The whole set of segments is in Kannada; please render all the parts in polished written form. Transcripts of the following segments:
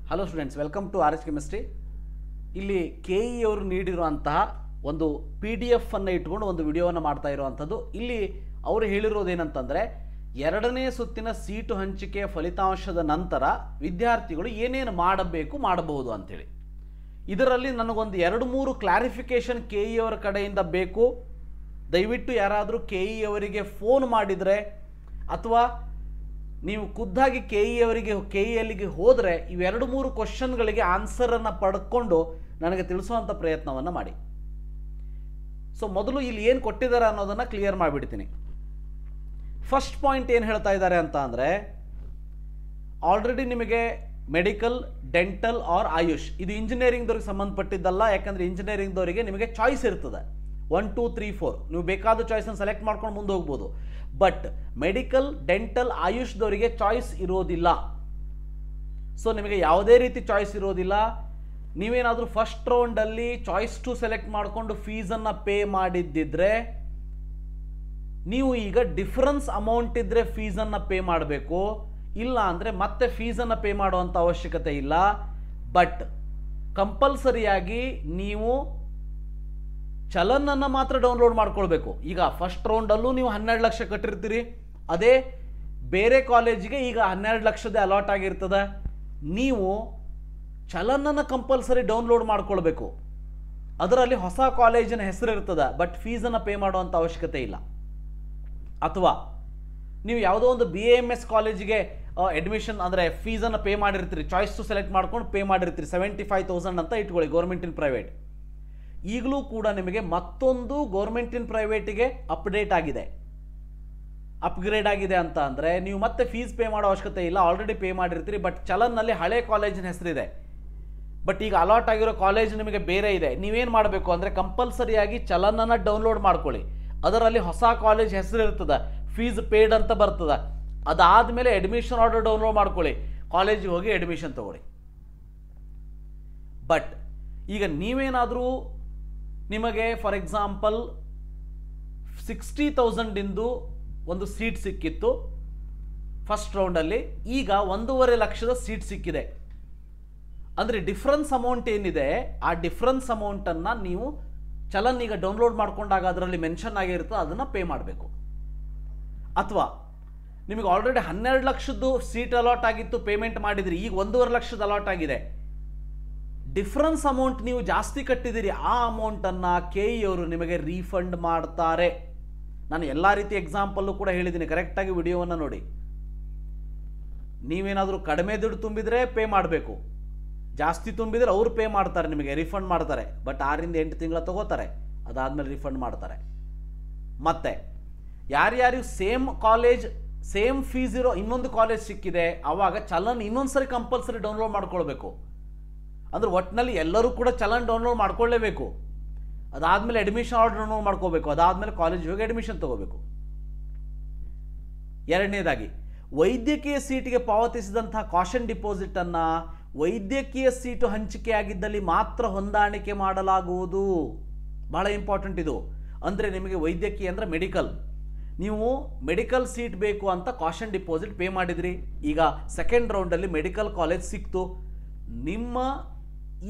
Hello students, welcome to R H chemistry. ಇಲ್ಲಿ ಕೆ ಇ ಅವರು ನೀಡಿರುವಂತಹ ಒಂದು PDF ಅನ್ನು ಇಟ್ಕೊಂಡು ಒಂದು ವಿಡಿಯೋವನ್ನು ಮಾಡ್ತಾ ಇರುವಂಥದ್ದು. ಇಲ್ಲಿ ಅವರು ಹೇಳಿರೋದೇನಂತಂದರೆ, ಎರಡನೇ ಸುತ್ತಿನ ಸೀಟು ಹಂಚಿಕೆಯ ಫಲಿತಾಂಶದ ನಂತರ ವಿದ್ಯಾರ್ಥಿಗಳು ಏನೇನು ಮಾಡಬಹುದು ಅಂಥೇಳಿ. ಇದರಲ್ಲಿ ನನಗೊಂದು 2-3 ಕ್ಲಾರಿಫಿಕೇಷನ್ ಕೆ ಇ ಅವರ ಕಡೆಯಿಂದ ಬೇಕು. ದಯವಿಟ್ಟು ಯಾರಾದರೂ ಕೆ ಇ ಅವರಿಗೆ ಫೋನ್ ಮಾಡಿದರೆ ಅಥವಾ ನೀವು ಖುದ್ದಾಗಿ ಕೆ ಇ ಎಲ್ಲಿಗೆ ಹೋದರೆ ಇವೆರಡು-ಮೂರು ಕ್ವಶನ್ಗಳಿಗೆ ಆನ್ಸರನ್ನು ಪಡ್ಕೊಂಡು ನನಗೆ ತಿಳಿಸುವಂಥ ಪ್ರಯತ್ನವನ್ನು ಮಾಡಿ. ಸೊ ಮೊದಲು ಇಲ್ಲಿ ಏನು ಕೊಟ್ಟಿದ್ದಾರೆ ಅನ್ನೋದನ್ನು ಕ್ಲಿಯರ್ ಮಾಡಿಬಿಡ್ತೀನಿ. ಫಸ್ಟ್ ಪಾಯಿಂಟ್ ಏನು ಹೇಳ್ತಾ ಇದ್ದಾರೆ ಅಂತ ಅಂದರೆ, ಆಲ್ರೆಡಿ ನಿಮಗೆ ಮೆಡಿಕಲ್, ಡೆಂಟಲ್ ಆರ್ ಆಯುಷ್, ಇದು ಇಂಜಿನಿಯರಿಂಗ್ದವ್ರಿಗೆ ಸಂಬಂಧಪಟ್ಟಿದ್ದಲ್ಲ. ಯಾಕಂದರೆ ಇಂಜಿನಿಯರಿಂಗ್ದವರಿಗೆ ನಿಮಗೆ ಚಾಯ್ಸ್ ಇರ್ತದೆ 1, 2, 3, 4. ನೀವು ಬೇಕಾದ ಚಾಯ್ಸನ್ನು ಸೆಲೆಕ್ಟ್ ಮಾಡ್ಕೊಂಡು ಮುಂದೆ ಹೋಗ್ಬೋದು. ಬಟ್ ಮೆಡಿಕಲ್, ಡೆಂಟಲ್, ಆಯುಷ್ದವರಿಗೆ ಚಾಯ್ಸ್ ಇರೋದಿಲ್ಲ. ಸೊ ನಿಮಗೆ ಯಾವುದೇ ರೀತಿ ಚಾಯ್ಸ್ ಇರೋದಿಲ್ಲ. ನೀವೇನಾದರೂ ಫಸ್ಟ್ ರೌಂಡಲ್ಲಿ ಚಾಯ್ಸ್ 2 ಸೆಲೆಕ್ಟ್ ಮಾಡಿಕೊಂಡು ಫೀಸನ್ನು ಪೇ ಮಾಡಿದ್ದಿದ್ರೆ, ನೀವು ಈಗ ಡಿಫರೆನ್ಸ್ ಅಮೌಂಟ್ ಇದ್ದರೆ ಫೀಸನ್ನು ಪೇ ಮಾಡಬೇಕು. ಇಲ್ಲ ಅಂದರೆ ಮತ್ತೆ ಫೀಸನ್ನು ಪೇ ಮಾಡುವಂಥ ಅವಶ್ಯಕತೆ ಇಲ್ಲ. ಬಟ್ ಕಂಪಲ್ಸರಿಯಾಗಿ ನೀವು ಚಲನನ್ನು ಮಾತ್ರ ಡೌನ್ಲೋಡ್ ಮಾಡ್ಕೊಳ್ಬೇಕು. ಈಗ ಫಸ್ಟ್ ರೌಂಡಲ್ಲೂ ನೀವು 12 ಲಕ್ಷ ಕಟ್ಟಿರ್ತೀರಿ, ಅದೇ ಬೇರೆ ಕಾಲೇಜಿಗೆ ಈಗ 12 ಲಕ್ಷದ ಅಲಾಟ್ ಆಗಿರ್ತದೆ. ನೀವು ಚಲನನ್ನು ಕಂಪಲ್ಸರಿ ಡೌನ್ಲೋಡ್ ಮಾಡ್ಕೊಳ್ಬೇಕು. ಅದರಲ್ಲಿ ಹೊಸ ಕಾಲೇಜಿನ ಹೆಸರು ಇರ್ತದೆ, ಬಟ್ ಫೀಸನ್ನು ಪೇ ಮಾಡುವಂಥ ಅವಶ್ಯಕತೆ ಇಲ್ಲ. ಅಥವಾ ನೀವು ಯಾವುದೋ ಒಂದು BAMS ಕಾಲೇಜಿಗೆ ಅಡ್ಮಿಷನ್ ಅಂದರೆ ಫೀಸನ್ನು ಪೇ ಮಾಡಿರ್ತೀರಿ, ಚಾಯ್ಸ್ 2 ಸೆಲೆಕ್ಟ್ ಮಾಡ್ಕೊಂಡು ಪೇ ಮಾಡಿರ್ತೀರಿ 75,000 ಅಂತ ಇಟ್ಕೊಳ್ಳಿ, ಗೌರ್ಮೆಂಟ್ ಇನ್ ಪ್ರೈವೇಟ್. ಈಗಲೂ ಕೂಡ ನಿಮಗೆ ಮತ್ತೊಂದು ಗೌರ್ಮೆಂಟ್ ಇನ್ ಪ್ರೈವೇಟಿಗೆ ಅಪ್ಗ್ರೇಡ್ ಆಗಿದೆ ಅಂತ ಅಂದರೆ ನೀವು ಮತ್ತೆ ಫೀಸ್ ಪೇ ಮಾಡೋ ಅವಶ್ಯಕತೆ ಇಲ್ಲ. ಆಲ್ರೆಡಿ ಪೇ ಮಾಡಿರ್ತೀರಿ. ಬಟ್ ಚಲನ್ನಲ್ಲಿ ಹಳೆ ಕಾಲೇಜಿನ ಹೆಸರಿದೆ, ಬಟ್ ಈಗ ಅಲಾಟ್ ಆಗಿರೋ ಕಾಲೇಜ್ ನಿಮಗೆ ಬೇರೆ ಇದೆ. ನೀವೇನು ಮಾಡಬೇಕು ಅಂದರೆ ಕಂಪಲ್ಸರಿಯಾಗಿ ಚಲನನ್ನು ಡೌನ್ಲೋಡ್ ಮಾಡ್ಕೊಳ್ಳಿ. ಅದರಲ್ಲಿ ಹೊಸ ಕಾಲೇಜ್ ಹೆಸರು ಇರ್ತದೆ, ಫೀಸ್ ಪೇಡ್ ಅಂತ ಬರ್ತದೆ. ಅದಾದಮೇಲೆ ಅಡ್ಮಿಷನ್ ಆರ್ಡರ್ ಡೌನ್ಲೋಡ್ ಮಾಡ್ಕೊಳ್ಳಿ, ಕಾಲೇಜಿಗೆ ಹೋಗಿ ಅಡ್ಮಿಷನ್ ತಗೊಳ್ಳಿ. ಬಟ್ ಈಗ ನೀವೇನಾದರೂ ನಿಮಗೆ ಫಾರ್ ಎಕ್ಸಾಂಪಲ್ 60,000 ಒಂದು ಸೀಟ್ ಸಿಕ್ಕಿತ್ತು ಫಸ್ಟ್ ರೌಂಡಲ್ಲಿ, ಈಗ 1.5 ಲಕ್ಷದ ಸೀಟ್ ಸಿಕ್ಕಿದೆ ಅಂದರೆ ಡಿಫ್ರೆನ್ಸ್ ಅಮೌಂಟ್ ಏನಿದೆ, ಆ ಡಿಫ್ರೆನ್ಸ್ ಅಮೌಂಟನ್ನು ನೀವು ಚಲನ್ ಈಗ ಡೌನ್ಲೋಡ್ ಮಾಡ್ಕೊಂಡಾಗ ಅದರಲ್ಲಿ ಮೆನ್ಷನ್ ಆಗಿರುತ್ತೆ, ಅದನ್ನು ಪೇ ಮಾಡಬೇಕು. ಅಥವಾ ನಿಮಗೆ ಆಲ್ರೆಡಿ 12 ಲಕ್ಷದ್ದು ಸೀಟ್ ಅಲಾಟ್ ಆಗಿತ್ತು, ಪೇಮೆಂಟ್ ಮಾಡಿದ್ರಿ, ಈಗ 1.5 ಲಕ್ಷದ ಅಲಾಟ್ ಆಗಿದೆ. ಡಿಫ್ರೆನ್ಸ್ ಅಮೌಂಟ್ ನೀವು ಜಾಸ್ತಿ ಕಟ್ಟಿದ್ದೀರಿ, ಆ ಅಮೌಂಟನ್ನು ಕೆ ಇ ಅವರು ನಿಮಗೆ ರೀಫಂಡ್ ಮಾಡ್ತಾರೆ. ನಾನು ಎಲ್ಲ ರೀತಿ ಎಕ್ಸಾಂಪಲ್ಲು ಕೂಡ ಹೇಳಿದ್ದೀನಿ, ಕರೆಕ್ಟಾಗಿ ವಿಡಿಯೋವನ್ನು ನೋಡಿ. ನೀವೇನಾದರೂ ಕಡಿಮೆ ದುಡ್ಡು ತುಂಬಿದರೆ ಪೇ ಮಾಡಬೇಕು, ಜಾಸ್ತಿ ತುಂಬಿದರೆ ಅವರು ಪೇ ಮಾಡ್ತಾರೆ, ನಿಮಗೆ ರಿಫಂಡ್ ಮಾಡ್ತಾರೆ. ಬಟ್ 6-8 ತಿಂಗಳ ತಗೋತಾರೆ, ಅದಾದಮೇಲೆ ರಿಫಂಡ್ ಮಾಡ್ತಾರೆ. ಮತ್ತು ಯಾರ್ಯಾರಿಗೆ ಸೇಮ್ ಕಾಲೇಜ್ ಸೇಮ್ ಫೀಸ್ ಇರೋ ಇನ್ನೊಂದು ಕಾಲೇಜ್ ಸಿಕ್ಕಿದೆ, ಆವಾಗ ಚಲನ್ ಇನ್ನೊಂದ್ಸರಿ ಕಂಪಲ್ಸರಿ ಡೌನ್ಲೋಡ್ ಮಾಡ್ಕೊಳ್ಬೇಕು. ಅಂದರೆ ಒಟ್ಟಿನಲ್ಲಿ ಎಲ್ಲರೂ ಕೂಡ ಚಲನ್ ಡೌನ್ಲೋಡ್ ಮಾಡ್ಕೊಳ್ಳೇಬೇಕು. ಅದಾದಮೇಲೆ ಅಡ್ಮಿಷನ್ ಆರ್ಡರ್ ಡೌನ್ಲೋಡ್ ಮಾಡ್ಕೋಬೇಕು. ಅದಾದಮೇಲೆ ಕಾಲೇಜ್ ಹೋಗಿ ಅಡ್ಮಿಷನ್ ತಗೋಬೇಕು. ಎರಡನೇದಾಗಿ, ವೈದ್ಯಕೀಯ ಸೀಟಿಗೆ ಪಾವತಿಸಿದಂತಹ ಕಾಷನ್ ಡಿಪಾಸಿಟನ್ನು ವೈದ್ಯಕೀಯ ಸೀಟು ಹಂಚಿಕೆಯಾಗಿದ್ದಲ್ಲಿ ಮಾತ್ರ ಹೊಂದಾಣಿಕೆ ಮಾಡಲಾಗುವುದು. ಬಹಳ ಇಂಪಾರ್ಟೆಂಟ್ ಇದು. ಅಂದರೆ ನಿಮಗೆ ವೈದ್ಯಕೀಯ ಅಂದರೆ ಮೆಡಿಕಲ್, ನೀವು ಮೆಡಿಕಲ್ ಸೀಟ್ ಬೇಕು ಅಂತ ಕಾಷನ್ ಡಿಪಾಸಿಟ್ ಪೇ ಮಾಡಿದ್ರಿ. ಈಗ ಸೆಕೆಂಡ್ ರೌಂಡಲ್ಲಿ ಮೆಡಿಕಲ್ ಕಾಲೇಜ್ ಸಿಕ್ತು. ನಿಮ್ಮ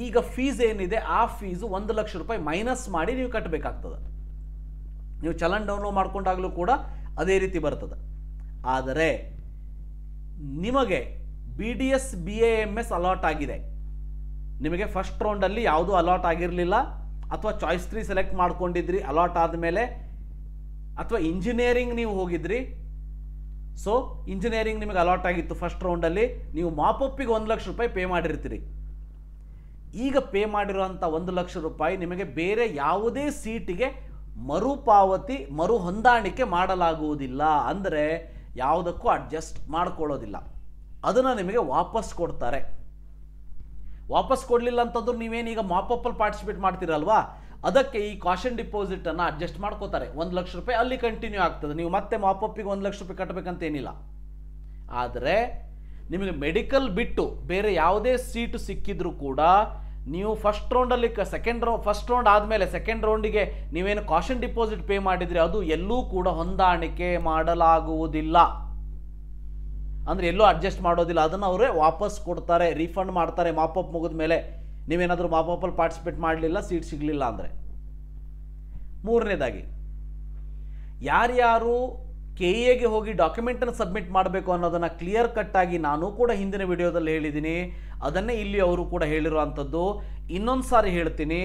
ಈಗ ಫೀಸ್ ಏನಿದೆ ಆ ಫೀಸು 1 ಲಕ್ಷ ರೂಪಾಯಿ ಮೈನಸ್ ಮಾಡಿ ನೀವು ಕಟ್ಟಬೇಕಾಗ್ತದೆ. ನೀವು ಚಲನ್ ಡೌನ್ಲೋಡ್ ಮಾಡ್ಕೊಂಡಾಗಲೂ ಕೂಡ ಅದೇ ರೀತಿ ಬರ್ತದೆ. ಆದರೆ ನಿಮಗೆ BDS BAMS ಅಲಾಟ್ ಆಗಿದೆ, ನಿಮಗೆ ಫಸ್ಟ್ ರೌಂಡಲ್ಲಿ ಯಾವುದೂ ಅಲಾಟ್ ಆಗಿರಲಿಲ್ಲ, ಅಥವಾ ಚಾಯ್ಸ್ 3 ಸೆಲೆಕ್ಟ್ ಮಾಡ್ಕೊಂಡಿದ್ರಿ ಅಲಾಟ್ ಆದಮೇಲೆ, ಅಥವಾ ಇಂಜಿನಿಯರಿಂಗ್ ನೀವು ಹೋಗಿದ್ರಿ, ಸೊ ಇಂಜಿನಿಯರಿಂಗ್ ನಿಮಗೆ ಅಲಾಟ್ ಆಗಿತ್ತು ಫಸ್ಟ್ ರೌಂಡಲ್ಲಿ, ನೀವು ಮಾಪಪ್ಪಿಗೆ 1 ಲಕ್ಷ ರೂಪಾಯಿ ಪೇ ಮಾಡಿರ್ತೀರಿ. ಈಗ ಪೇ ಮಾಡಿರುವಂಥ 1 ಲಕ್ಷ ರೂಪಾಯಿ ನಿಮಗೆ ಬೇರೆ ಯಾವುದೇ ಸೀಟಿಗೆ ಮರು ಹೊಂದಾಣಿಕೆ ಮಾಡಲಾಗುವುದಿಲ್ಲ. ಅಂದರೆ ಯಾವುದಕ್ಕೂ ಅಡ್ಜಸ್ಟ್ ಮಾಡ್ಕೊಳ್ಳೋದಿಲ್ಲ, ಅದನ್ನು ನಿಮಗೆ ವಾಪಸ್ ಕೊಡ್ತಾರೆ. ವಾಪಸ್ ಕೊಡಲಿಲ್ಲ ಅಂತಂದ್ರೂ ನೀವೇನೀಗ ಮಾಪಪ್ಪಲ್ಲಿ ಪಾರ್ಟಿಸಿಪೇಟ್ ಮಾಡ್ತೀರಲ್ವಾ, ಅದಕ್ಕೆ ಈ ಕಾಷನ್ ಡಿಪಾಸಿಟನ್ನು ಅಡ್ಜಸ್ಟ್ ಮಾಡ್ಕೋತಾರೆ. 1 ಲಕ್ಷ ರೂಪಾಯಿ ಅಲ್ಲಿ ಕಂಟಿನ್ಯೂ ಆಗ್ತದೆ, ನೀವು ಮತ್ತೆ ಮಾಪಪ್ಪಿಗೆ 1 ಲಕ್ಷ ರೂಪಾಯಿ ಕಟ್ಟಬೇಕಂತೇನಿಲ್ಲ. ಆದರೆ ನಿಮಗೆ ಮೆಡಿಕಲ್ ಬಿಟ್ಟು ಬೇರೆ ಯಾವುದೇ ಸೀಟು ಸಿಕ್ಕಿದ್ರೂ ಕೂಡ ನೀವು ಫಸ್ಟ್ ರೌಂಡಲ್ಲಿ ಫಸ್ಟ್ ರೌಂಡ್ ಆದಮೇಲೆ ಸೆಕೆಂಡ್ ರೌಂಡಿಗೆ ನೀವೇನು ಕಾಷನ್ ಡಿಪಾಸಿಟ್ ಪೇ ಮಾಡಿದ್ರಿ ಅದು ಎಲ್ಲೂ ಕೂಡ ಹೊಂದಾಣಿಕೆ ಮಾಡಲಾಗುವುದಿಲ್ಲ. ಅಂದರೆ ಎಲ್ಲೂ ಅಡ್ಜಸ್ಟ್ ಮಾಡೋದಿಲ್ಲ, ಅದನ್ನು ಅವರೇ ವಾಪಸ್ ಕೊಡ್ತಾರೆ, ರೀಫಂಡ್ ಮಾಡ್ತಾರೆ ಮಾಪಪ್ ಮುಗಿದ ಮೇಲೆ. ನೀವೇನಾದರೂ ಮಾಪಪ್ಪಲ್ಲಿ ಪಾರ್ಟಿಸಿಪೇಟ್ ಮಾಡಲಿಲ್ಲ, ಸೀಟ್ ಸಿಗಲಿಲ್ಲ ಅಂದರೆ. ಮೂರನೇದಾಗಿ, ಯಾರ್ಯಾರು ಕೆ ಎಗೆ ಹೋಗಿ ಡಾಕ್ಯುಮೆಂಟನ್ನು ಸಬ್ಮಿಟ್ ಮಾಡಬೇಕು ಅನ್ನೋದನ್ನು ಕ್ಲಿಯರ್ ಕಟ್ಟಾಗಿ ನಾನು ಕೂಡ ಹಿಂದಿನ ವಿಡಿಯೋದಲ್ಲಿ ಹೇಳಿದ್ದೀನಿ, ಅದನ್ನೇ ಇಲ್ಲಿ ಅವರು ಕೂಡ ಹೇಳಿರುವಂಥದ್ದು. ಇನ್ನೊಂದು ಸಾರಿ ಹೇಳ್ತೀನಿ,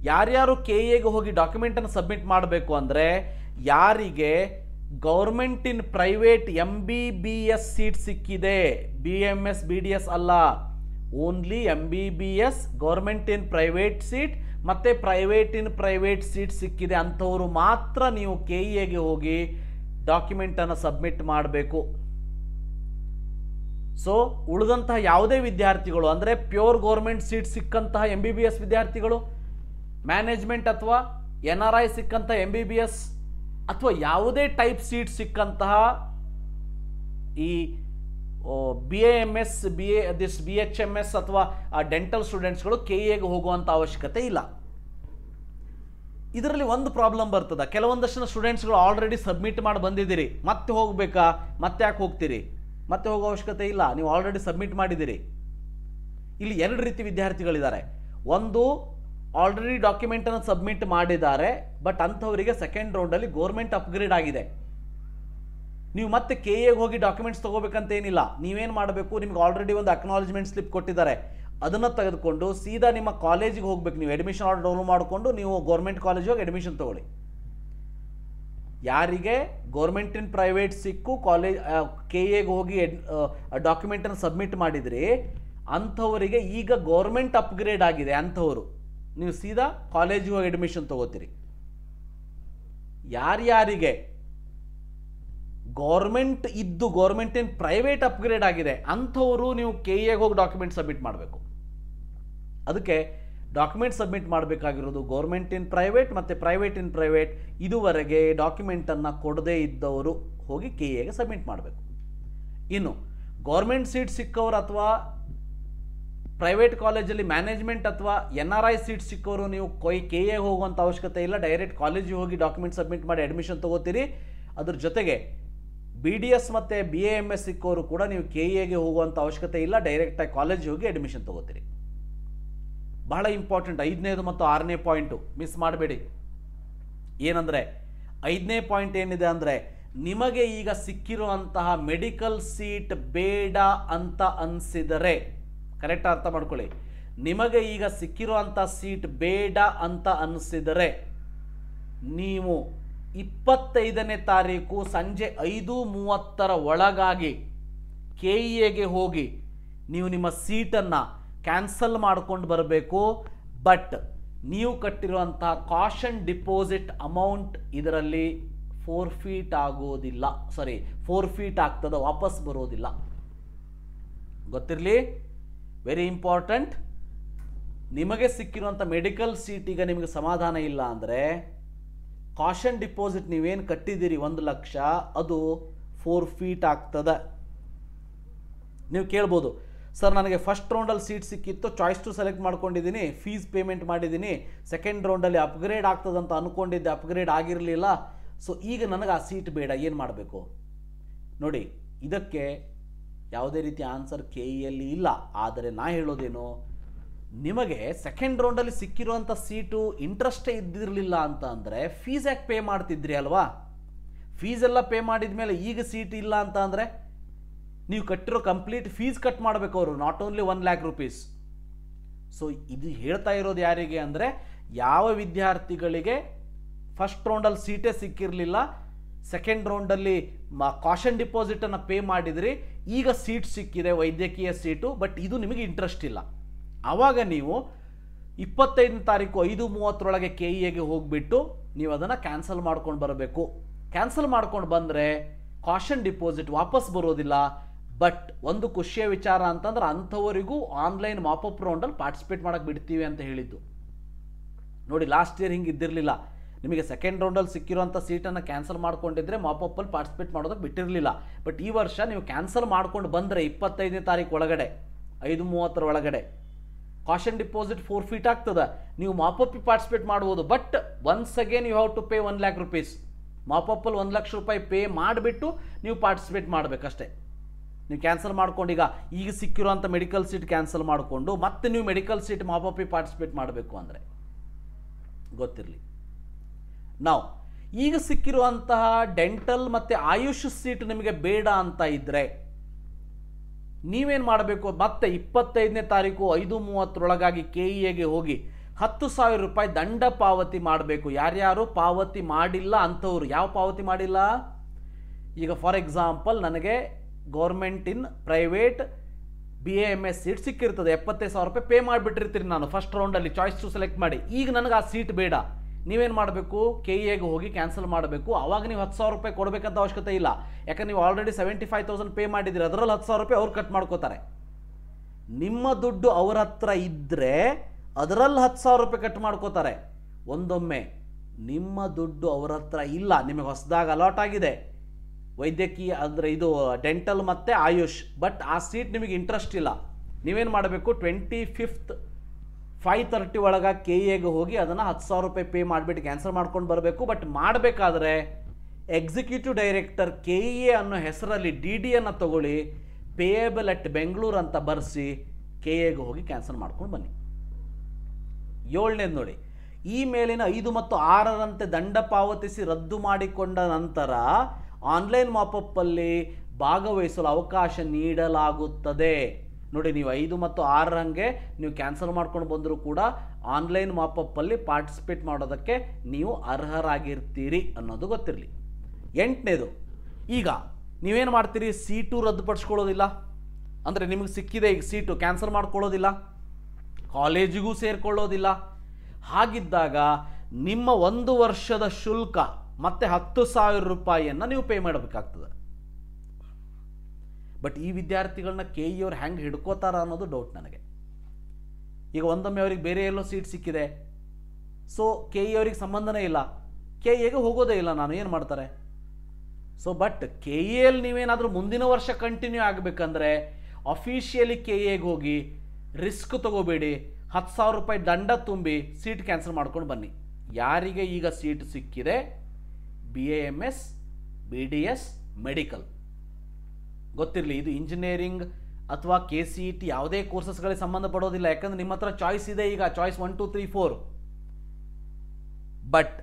ಯಾರ್ಯಾರು ಕೆ ಎಗೆ ಹೋಗಿ ಡಾಕ್ಯುಮೆಂಟನ್ನು ಸಬ್ಮಿಟ್ ಮಾಡಬೇಕು ಅಂದರೆ, ಯಾರಿಗೆ government in private MBBS seat ಸಿಕ್ಕಿದೆ, BMS BDS ಅಲ್ಲ, only MBBS government in private seat ಮತ್ತು ಪ್ರೈವೇಟ್ ಇನ್ ಪ್ರೈವೇಟ್ ಸೀಟ್ ಸಿಕ್ಕಿದೆ ಅಂಥವರು ಮಾತ್ರ ನೀವು KEAಗೆ ಹೋಗಿ ಡಾಕ್ಯುಮೆಂಟನ್ನು ಸಬ್ಮಿಟ್ ಮಾಡಬೇಕು. ಸೊ ಉಳಿದಂತಹ ಯಾವುದೇ ವಿದ್ಯಾರ್ಥಿಗಳು ಅಂದರೆ ಪ್ಯೂರ್ ಗೌರ್ಮೆಂಟ್ ಸೀಟ್ ಸಿಕ್ಕಂತಹ MBBS ವಿದ್ಯಾರ್ಥಿಗಳು, ಮ್ಯಾನೇಜ್ಮೆಂಟ್ ಅಥವಾ NRI ಸಿಕ್ಕಂತಹ MBBS ಅಥವಾ ಯಾವುದೇ ಟೈಪ್ ಸೀಟ್ ಸಿಕ್ಕಂತಹ ಈ BAMS BHMS ಅಥವಾ ಡೆಂಟಲ್ ಸ್ಟೂಡೆಂಟ್ಸ್ಗಳು KEAಗೆ ಹೋಗುವಂಥ ಅವಶ್ಯಕತೆ ಇಲ್ಲ. ಇದರಲ್ಲಿ ಒಂದು ಪ್ರಾಬ್ಲಮ್ ಬರ್ತದೆ, ಕೆಲವೊಂದಷ್ಟು ಸ್ಟೂಡೆಂಟ್ಸ್ಗಳು ಆಲ್ರೆಡಿ ಸಬ್ಮಿಟ್ ಮಾಡಿ ಬಂದಿದ್ದೀರಿ, ಮತ್ತೆ ಹೋಗಬೇಕಾ? ಮತ್ತೆ ಯಾಕೆ ಹೋಗ್ತೀರಿ? ಮತ್ತೆ ಹೋಗೋ ಅವಶ್ಯಕತೆ ಇಲ್ಲ, ನೀವು ಆಲ್ರೆಡಿ ಸಬ್ಮಿಟ್ ಮಾಡಿದ್ದೀರಿ. ಇಲ್ಲಿ ಎರಡು ರೀತಿ ವಿದ್ಯಾರ್ಥಿಗಳಿದ್ದಾರೆ. ಒಂದು, ಆಲ್ರೆಡಿ ಡಾಕ್ಯುಮೆಂಟನ್ನು ಸಬ್ಮಿಟ್ ಮಾಡಿದ್ದಾರೆ, ಬಟ್ ಅಂಥವರಿಗೆ ಸೆಕೆಂಡ್ ರೌಂಡಲ್ಲಿ ಗೌರ್ಮೆಂಟ್ ಅಪ್ಗ್ರೇಡ್ ಆಗಿದೆ. ನೀವು ಮತ್ತೆ KEAಗೆ ಹೋಗಿ ಡಾಕ್ಯುಮೆಂಟ್ಸ್ ತೊಗೋಬೇಕಂತ ಏನಿಲ್ಲ. ನೀವೇನು ಮಾಡಬೇಕು, ನಿಮ್ಗೆ ಆಲ್ರೆಡಿ ಒಂದು ಅಕ್ನಾಲಜ್ಮೆಂಟ್ ಸ್ಲಿಪ್ ಕೊಟ್ಟಿದ್ದಾರೆ, ಅದನ್ನು ತೆಗೆದುಕೊಂಡು ಸೀದಾ ನಿಮ್ಮ ಕಾಲೇಜಿಗೆ ಹೋಗ್ಬೇಕು. ನೀವು ಅಡ್ಮಿಷನ್ ಆರ್ಡರ್ ಡೌನ್ಲೋಡ್ ಮಾಡಿಕೊಂಡು ನೀವು ಗೌರ್ಮೆಂಟ್ ಕಾಲೇಜಿಗೆ ಹೋಗಿ ಅಡ್ಮಿಷನ್ ತೊಗೊಳ್ಳಿ. ಯಾರಿಗೆ ಗೌರ್ಮೆಂಟ್ ಇನ್ ಪ್ರೈವೇಟ್ ಸಿಕ್ಕು KEAಗೆ ಹೋಗಿ ಡಾಕ್ಯುಮೆಂಟನ್ನು ಸಬ್ಮಿಟ್ ಮಾಡಿದ್ರಿ, ಅಂಥವರಿಗೆ ಈಗ ಗೌರ್ಮೆಂಟ್ ಅಪ್ಗ್ರೇಡ್ ಆಗಿದೆ, ಅಂಥವರು ನೀವು ಸೀದಾ ಕಾಲೇಜಿಗೆ ಹೋಗಿ ಅಡ್ಮಿಷನ್ ತೊಗೋತೀರಿ. ಯಾರ್ಯಾರಿಗೆ ಗೌರ್ಮೆಂಟ್ ಇದ್ದು ಗೌರ್ಮೆಂಟ್ ಇನ್ ಪ್ರೈವೇಟ್ ಅಪ್ಗ್ರೇಡ್ ಆಗಿದೆ ಅಂಥವರು ನೀವು KEAಗೆ ಹೋಗಿ ಡಾಕ್ಯುಮೆಂಟ್ ಸಬ್ಮಿಟ್ ಮಾಡಬೇಕು. ಅದಕ್ಕೆ ಡಾಕ್ಯುಮೆಂಟ್ ಸಬ್ಮಿಟ್ ಮಾಡಬೇಕಾಗಿರೋದು ಗೌರ್ಮೆಂಟ್ ಇನ್ ಪ್ರೈವೇಟ್ ಮತ್ತು ಪ್ರೈವೇಟ್ ಇನ್ ಪ್ರೈವೇಟ್ ಇದುವರೆಗೆ ಡಾಕ್ಯುಮೆಂಟನ್ನು ಕೊಡದೇ ಇದ್ದವರು ಹೋಗಿ KEAಗೆ ಸಬ್ಮಿಟ್ ಮಾಡಬೇಕು. ಇನ್ನು ಗೌರ್ಮೆಂಟ್ ಸೀಟ್ ಸಿಕ್ಕವರು ಅಥವಾ ಪ್ರೈವೇಟ್ ಕಾಲೇಜಲ್ಲಿ ಮ್ಯಾನೇಜ್ಮೆಂಟ್ ಅಥವಾ NRI ಸೀಟ್ ಸಿಕ್ಕವರು ನೀವು KEAಗೆ ಹೋಗುವಂಥ ಅವಶ್ಯಕತೆ ಇಲ್ಲ, ಡೈರೆಕ್ಟ್ ಕಾಲೇಜಿಗೆ ಹೋಗಿ ಡಾಕ್ಯುಮೆಂಟ್ ಸಬ್ಮಿಟ್ ಮಾಡಿ ಅಡ್ಮಿಷನ್ ತೊಗೋತೀರಿ. ಅದ್ರ ಜೊತೆಗೆ BDS ಮತ್ತು BAMS ಸಿಕ್ಕವರು ಕೂಡ ನೀವು KEAಗೆ ಹೋಗುವಂಥ ಅವಶ್ಯಕತೆ ಇಲ್ಲ, ಡೈರೆಕ್ಟಾಗಿ ಕಾಲೇಜಿಗೆ ಹೋಗಿ ಅಡ್ಮಿಷನ್ ತೊಗೋತೀರಿ. ಬಹಳ ಇಂಪಾರ್ಟೆಂಟ್ 5ನೇದು ಮತ್ತು 6ನೇ ಪಾಯಿಂಟು ಮಿಸ್ ಮಾಡಬೇಡಿ. ಏನಂದರೆ 5ನೇ ಪಾಯಿಂಟ್ ಏನಿದೆ ಅಂದರೆ, ನಿಮಗೆ ಈಗ ಸಿಕ್ಕಿರುವಂತಹ ಮೆಡಿಕಲ್ ಸೀಟ್ ಬೇಡ ಅಂತ ಅನಿಸಿದರೆ, ಕರೆಕ್ಟ್ ಅರ್ಥ ಮಾಡ್ಕೊಳ್ಳಿ, ನಿಮಗೆ ಈಗ ಸಿಕ್ಕಿರುವಂಥ ಸೀಟ್ ಬೇಡ ಅಂತ ಅನಿಸಿದರೆ ನೀವು 25ನೇ ತಾರೀಕು ಸಂಜೆ 5:30 ಒಳಗಾಗಿ KEAಗೆ ಹೋಗಿ ನೀವು ನಿಮ್ಮ ಸೀಟನ್ನು ಕ್ಯಾನ್ಸಲ್ ಮಾಡ್ಕೊಂಡು ಬರಬೇಕು. ಬಟ್ ನೀವು ಕಟ್ಟಿರುವಂತಹ ಕಾಷನ್ ಡಿಪಾಸಿಟ್ ಅಮೌಂಟ್ ಇದರಲ್ಲಿ ಫೋರ್ಫೀಟ್ ಆಗೋದಿಲ್ಲ, ಫೋರ್ಫೀಟ್ ಆಗ್ತದೆ, ವಾಪಸ್ ಬರೋದಿಲ್ಲ. ಗೊತ್ತಿರಲಿ, ವೆರಿ ಇಂಪಾರ್ಟೆಂಟ್. ನಿಮಗೆ ಸಿಕ್ಕಿರುವಂಥ ಮೆಡಿಕಲ್ ಸೀಟಿಗೆ ನಿಮಗೆ ಸಮಾಧಾನ ಇಲ್ಲ ಅಂದರೆ ಕಾಷನ್ ಡಿಪಾಸಿಟ್ ನೀವೇನು ಕಟ್ಟಿದ್ದೀರಿ 1 ಲಕ್ಷ, ಅದು ಫೋರ್ಫೀಟ್ ಆಗ್ತದೆ. ನೀವು ಕೇಳ್ಬೋದು, ಸರ್ ನನಗೆ ಫಸ್ಟ್ ರೌಂಡಲ್ಲಿ ಸೀಟ್ ಸಿಕ್ಕಿತ್ತು, ಚಾಯ್ಸ್ ಟು ಸೆಲೆಕ್ಟ್ ಮಾಡ್ಕೊಂಡಿದ್ದೀನಿ, ಫೀಸ್ ಪೇಮೆಂಟ್ ಮಾಡಿದ್ದೀನಿ, ಸೆಕೆಂಡ್ ರೌಂಡಲ್ಲಿ ಅಪ್ಗ್ರೇಡ್ ಆಗ್ತದಂತ ಅಂದ್ಕೊಂಡಿದ್ದೆ, ಅಪ್ಗ್ರೇಡ್ ಆಗಿರಲಿಲ್ಲ, ಸೊ ಈಗ ನನಗೆ ಆ ಸೀಟ್ ಬೇಡ, ಏನು ಮಾಡಬೇಕು? ನೋಡಿ, ಇದಕ್ಕೆ ಯಾವುದೇ ರೀತಿಯ ಆನ್ಸರ್ KEAಯಲ್ಲಿ ಇಲ್ಲ. ಆದರೆ ನಾ ಹೇಳೋದೇನು, ನಿಮಗೆ ಸೆಕೆಂಡ್ ರೌಂಡಲ್ಲಿ ಸಿಕ್ಕಿರುವಂಥ ಸೀಟು ಇಂಟ್ರೆಸ್ಟೇ ಇದ್ದಿರಲಿಲ್ಲ ಅಂತ ಅಂದರೆ ಫೀಸ್ ಯಾಕೆ ಪೇ ಮಾಡ್ತಿದ್ರಿ ಅಲ್ವಾ? ಫೀಸೆಲ್ಲ ಪೇ ಮಾಡಿದ ಮೇಲೆ ಈಗ ಸೀಟ್ ಇಲ್ಲ ಅಂತ ಅಂದರೆ ನೀವು ಕಟ್ಟಿರೋ ಕಂಪ್ಲೀಟ್ ಫೀಸ್ ಕಟ್ ಮಾಡಬೇಕು ಅವರು, not only 1 lakh rupees. So ಇದು ಹೇಳ್ತಾ ಇರೋದು ಯಾರಿಗೆ ಅಂದರೆ, ಯಾವ ವಿದ್ಯಾರ್ಥಿಗಳಿಗೆ ಫಸ್ಟ್ ರೌಂಡಲ್ಲಿ ಸೀಟೇ ಸಿಕ್ಕಿರಲಿಲ್ಲ, ಸೆಕೆಂಡ್ ರೌಂಡಲ್ಲಿ ಕಾಷನ್ ಡಿಪಾಸಿಟನ್ನು ಪೇ ಮಾಡಿದ್ರಿ, ಈಗ ಸೀಟ್ ಸಿಕ್ಕಿದೆ ವೈದ್ಯಕೀಯ ಸೀಟು, ಬಟ್ ಇದು ನಿಮಗೆ ಇಂಟ್ರೆಸ್ಟ್ ಇಲ್ಲ. ಆವಾಗ ನೀವು 25ನೇ ತಾರೀಕು 5:30 KEAಗೆ ಹೋಗಿಬಿಟ್ಟು ನೀವು ಅದನ್ನು ಕ್ಯಾನ್ಸಲ್ ಮಾಡ್ಕೊಂಡು ಬರಬೇಕು. ಕ್ಯಾನ್ಸಲ್ ಮಾಡ್ಕೊಂಡು ಬಂದರೆ ಕಾಷನ್ ಡಿಪಾಸಿಟ್ ವಾಪಸ್ ಬರೋದಿಲ್ಲ. ಬಟ್ ಒಂದು ಖುಷಿಯ ವಿಚಾರ ಅಂತಂದ್ರೆ, ಅಂಥವರಿಗೂ ಆನ್ಲೈನ್ ಮಾಪಪ್ ರೌಂಡಲ್ಲಿ ಪಾರ್ಟಿಸಿಪೇಟ್ ಮಾಡೋಕ್ಕೆ ಬಿಡ್ತೀವಿ ಅಂತ ಹೇಳಿದ್ದು. ನೋಡಿ, ಲಾಸ್ಟ್ ಇಯರ್ ಹಿಂಗೆ ಇದ್ದಿರಲಿಲ್ಲ. ನಿಮಗೆ ಸೆಕೆಂಡ್ ರೌಂಡಲ್ಲಿ ಸಿಕ್ಕಿರುವಂಥ ಸೀಟನ್ನು ಕ್ಯಾನ್ಸಲ್ ಮಾಡ್ಕೊಂಡಿದ್ರೆ ಮಾಪಪ್ಪಲ್ಲಿ ಪಾರ್ಟಿಸಿಪೇಟ್ ಮಾಡೋದಕ್ಕೆ ಬಿಟ್ಟಿರಲಿಲ್ಲ. ಬಟ್ ಈ ವರ್ಷ ನೀವು ಕ್ಯಾನ್ಸಲ್ ಮಾಡ್ಕೊಂಡು ಬಂದರೆ 25ನೇ ತಾರೀಕು ಒಳಗಡೆ 5:30 ಒಳಗಡೆ ಕಾಷನ್ ಡಿಪಾಸಿಟ್ ಫೋರ್ಫೀಟ್ ಆಗ್ತದೆ, ನೀವು ಮಾಪಪ್ಪಿಗೆ ಪಾರ್ಟಿಸಿಪೇಟ್ ಮಾಡ್ಬೋದು. But once again you have to pay 1 lakh rupees. ಮಾಪಪ್ಪಲ್ಲಿ 1 ಲಕ್ಷ ರೂಪಾಯಿ ಪೇ ಮಾಡಿಬಿಟ್ಟು ನೀವು ಪಾರ್ಟಿಸಿಪೇಟ್ ಮಾಡಬೇಕಷ್ಟೇ. ನೀವು ಕ್ಯಾನ್ಸಲ್ ಮಾಡ್ಕೊಂಡು ಈಗ ಸಿಕ್ಕಿರುವಂಥ ಮೆಡಿಕಲ್ ಸೀಟ್ ಕ್ಯಾನ್ಸಲ್ ಮಾಡಿಕೊಂಡು ಮತ್ತೆ ನೀವು ಮೆಡಿಕಲ್ ಸೀಟ್ ಮಾಪಪ್ಪಿ ಪಾರ್ಟಿಸಿಪೇಟ್ ಮಾಡಬೇಕು ಅಂದರೆ ಗೊತ್ತಿರಲಿ. ನಾವು ಈಗ ಸಿಕ್ಕಿರುವಂತಹ ಡೆಂಟಲ್ ಮತ್ತು ಆಯುಷ್ ಸೀಟ್ ನಿಮಗೆ ಬೇಡ ಅಂತ ಇದ್ದರೆ ನೀವೇನು ಮಾಡಬೇಕು, ಮತ್ತೆ 25ನೇ ತಾರೀಕು 5:30 KEAಗೆ ಹೋಗಿ 10,000 ರೂಪಾಯಿ ದಂಡ ಪಾವತಿ ಮಾಡಬೇಕು. ಯಾರ್ಯಾರು ಪಾವತಿ ಮಾಡಿಲ್ಲ ಅಂಥವ್ರು. ಯಾವ ಪಾವತಿ ಮಾಡಿಲ್ಲ? ಈಗ ಫಾರ್ ಎಕ್ಸಾಂಪಲ್ ನನಗೆ government in private BAMS seat ಸಿಕ್ಕಿರ್ತದೆ, 75,000 ರೂಪಾಯಿ ಪೇ ಮಾಡಿಬಿಟ್ಟಿರ್ತೀರಿ ನಾನು ಫಸ್ಟ್ ರೌಂಡಲ್ಲಿ ಚಾಯ್ಸ್ ಟು ಸೆಲೆಕ್ಟ್ ಮಾಡಿ. ಈಗ ನನಗೆ ಆ ಸೀಟ್ ಬೇಡ, ನೀವೇನು ಮಾಡಬೇಕು, KEAಗೆ ಹೋಗಿ ಕ್ಯಾನ್ಸಲ್ ಮಾಡಬೇಕು. ಆವಾಗ ನೀವು 10,000 ರೂಪಾಯಿ ಕೊಡಬೇಕಂತ ಅವಶ್ಯಕತೆ ಇಲ್ಲ, ಯಾಕಂದ್ರೆ ನೀವು ಆಲ್ರೆಡಿ 75,000 ಪೇ ಮಾಡಿದ್ದೀರಿ, ಅದರಲ್ಲಿ 10,000 ರೂಪಾಯಿ ಅವ್ರು ಕಟ್ ಮಾಡ್ಕೋತಾರೆ. ನಿಮ್ಮ ದುಡ್ಡು ಅವ್ರ ಹತ್ರ ಇದ್ದರೆ ಅದರಲ್ಲಿ 10,000 ರೂಪಾಯಿ ಕಟ್ ಮಾಡ್ಕೋತಾರೆ. ಒಂದೊಮ್ಮೆ ನಿಮ್ಮ ದುಡ್ಡು ಅವ್ರ ಹತ್ರ ಇಲ್ಲ, ನಿಮಗೆ ಹೊಸದಾಗಿ ಅಲಾಟ್ ಆಗಿದೆ ವೈದ್ಯಕೀಯ ಅಂದರೆ ಇದು ಡೆಂಟಲ್ ಮತ್ತು ಆಯುಷ್, ಬಟ್ ಆ ಸೀಟ್ ನಿಮಗೆ ಇಂಟ್ರೆಸ್ಟ್ ಇಲ್ಲ, ನೀವೇನು ಮಾಡಬೇಕು, 25th 5:30 ಒಳಗೆ KEAಗೆ ಹೋಗಿ ಅದನ್ನು 10,000 ರೂಪಾಯಿ ಪೇ ಮಾಡಿಬಿಟ್ಟು ಕ್ಯಾನ್ಸಲ್ ಮಾಡ್ಕೊಂಡು ಬರಬೇಕು. ಬಟ್ ಮಾಡಬೇಕಾದ್ರೆ ಎಕ್ಸಿಕ್ಯೂಟಿವ್ ಡೈರೆಕ್ಟರ್ KEA ಅನ್ನೋ ಹೆಸರಲ್ಲಿ DDಯನ್ನು ತಗೊಳ್ಳಿ, ಪೇಯಬಲ್ ಅಟ್ ಬೆಂಗಳೂರು ಅಂತ ಬರೆಸಿ KEAಗೆ ಹೋಗಿ ಕ್ಯಾನ್ಸಲ್ ಮಾಡ್ಕೊಂಡು ಬನ್ನಿ. 7ನೇದು ನೋಡಿ, ಈ ಮೇಲಿನ 5 ಮತ್ತು 6ರಂತೆ ದಂಡ ಪಾವತಿಸಿ ರದ್ದು ಮಾಡಿಕೊಂಡ ನಂತರ ಆನ್ಲೈನ್ ಮಾಪಪ್ಪಲ್ಲಿ ಭಾಗವಹಿಸಲು ಅವಕಾಶ ನೀಡಲಾಗುತ್ತದೆ. ನೋಡಿ, ನೀವು 5 ಮತ್ತು 6ರಂಗೆ ನೀವು ಕ್ಯಾನ್ಸಲ್ ಮಾಡ್ಕೊಂಡು ಬಂದರೂ ಕೂಡ ಆನ್ಲೈನ್ ಮಾಪಪ್ಪಲ್ಲಿ ಪಾರ್ಟಿಸಿಪೇಟ್ ಮಾಡೋದಕ್ಕೆ ನೀವು ಅರ್ಹರಾಗಿರ್ತೀರಿ ಅನ್ನೋದು ಗೊತ್ತಿರಲಿ. 8ನೇದು, ಈಗ ನೀವೇನು ಮಾಡ್ತೀರಿ, ಸೀಟು ರದ್ದುಪಡಿಸ್ಕೊಳ್ಳೋದಿಲ್ಲ, ಅಂದರೆ ನಿಮಗೆ ಸಿಕ್ಕಿದೆ ಈಗ ಸೀಟು, ಕ್ಯಾನ್ಸಲ್ ಮಾಡ್ಕೊಳ್ಳೋದಿಲ್ಲ, ಕಾಲೇಜಿಗೂ ಸೇರಿಕೊಳ್ಳೋದಿಲ್ಲ. ಹಾಗಿದ್ದಾಗ ನಿಮ್ಮ 1 ವರ್ಷದ ಶುಲ್ಕ ಮತ್ತು 10,000 ರೂಪಾಯಿಯನ್ನು ನೀವು ಪೇ ಮಾಡಬೇಕಾಗ್ತದೆ. ಬಟ್ ಈ ವಿದ್ಯಾರ್ಥಿಗಳನ್ನ KE ಅವ್ರು ಹೆಂಗೆ ಹಿಡ್ಕೋತಾರ ಅನ್ನೋದು ಡೌಟ್ ನನಗೆ. ಈಗ ಒಂದೊಮ್ಮೆ ಅವ್ರಿಗೆ ಬೇರೆ ಎಲ್ಲೋ ಸೀಟ್ ಸಿಕ್ಕಿದೆ, ಸೊ KE ಅವ್ರಿಗೆ ಸಂಬಂಧನೇ ಇಲ್ಲ, KEಗೆ ಹೋಗೋದೇ ಇಲ್ಲ, ನಾನು ಏನು ಮಾಡ್ತಾರೆ? ಸೊ ಬಟ್ KEಯಲ್ಲಿ ನೀವೇನಾದರೂ ಮುಂದಿನ ವರ್ಷ ಕಂಟಿನ್ಯೂ ಆಗಬೇಕಂದ್ರೆ ಅಫಿಷಿಯಲಿ KEಗೆ ಹೋಗಿ ರಿಸ್ಕ್ ತಗೋಬೇಡಿ, 10,000 ರೂಪಾಯಿ ದಂಡ ತುಂಬಿ ಸೀಟ್ ಕ್ಯಾನ್ಸಲ್ ಮಾಡ್ಕೊಂಡು ಬನ್ನಿ. ಯಾರಿಗೆ ಈಗ ಸೀಟ್ ಸಿಕ್ಕಿದೆ, BAMS BDS ಮೆಡಿಕಲ್ ಗೊತ್ತಿರಲಿ, ಇದು ಇಂಜಿನಿಯರಿಂಗ್ ಅಥವಾ KCET ಯಾವುದೇ ಕೋರ್ಸಸ್ಗಳಿಗೆ ಸಂಬಂಧಪಡೋದಿಲ್ಲ, ಯಾಕಂದ್ರೆ ನಿಮ್ಮ ಹತ್ರ ಚಾಯ್ಸ್ ಇದೆ, ಈಗ choice 1 2 3 4. But